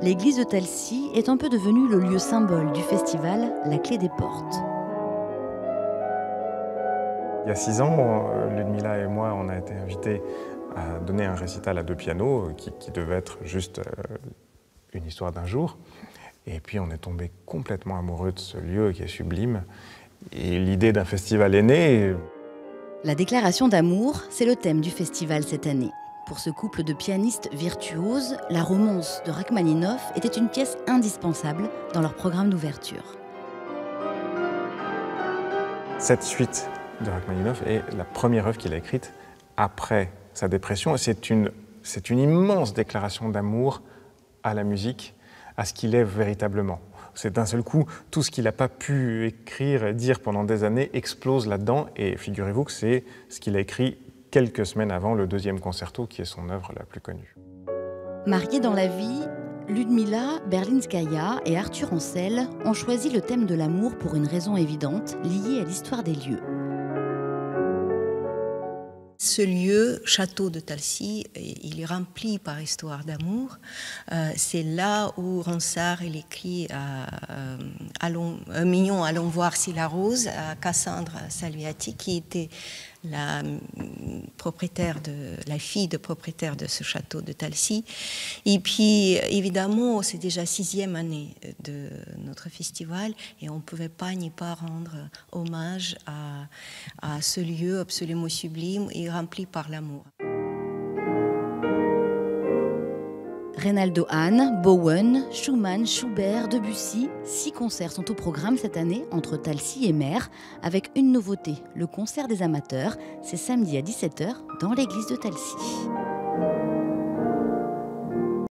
l'église de Talcy est un peu devenue le lieu symbole du festival La Clé des Portes. Il y a 6 ans, Ludmilla et moi, on a été invités à donner un récital à 2 pianos qui devait être juste une histoire d'un jour. Et puis on est tombé complètement amoureux de ce lieu qui est sublime. Et l'idée d'un festival est née. La déclaration d'amour, c'est le thème du festival cette année. Pour ce couple de pianistes virtuoses, la romance de Rachmaninoff était une pièce indispensable dans leur programme d'ouverture. Cette suite de Rachmaninoff est la première œuvre qu'il a écrite après sa dépression. C'est une immense déclaration d'amour à la musique, à ce qu'il est véritablement. C'est d'un seul coup, tout ce qu'il n'a pas pu écrire et dire pendant des années explose là-dedans. Et figurez-vous que c'est ce qu'il a écrit quelques semaines avant le 2e concerto, qui est son œuvre la plus connue. Mariés dans la vie, Ludmilla Berlinskaya et Arthur Ancel ont choisi le thème de l'amour pour une raison évidente, liée à l'histoire des lieux. Ce lieu, château de Talcy, il est rempli par histoire d'amour. C'est là où Ronsard il écrit Mignon, allons voir si la rose, à Cassandre Salviati, qui était la fille de propriétaire de ce château de Talcy. Et puis, évidemment, c'est déjà 6e année de notre festival et on ne pouvait pas n'y pas rendre hommage à ce lieu absolument sublime et rempli par l'amour. Reynaldo Hahn, Bowen, Schumann, Schubert, Debussy, 6 concerts sont au programme cette année entre Talcy et Mer, avec une nouveauté, le concert des amateurs. C'est samedi à 17h dans l'église de Talcy.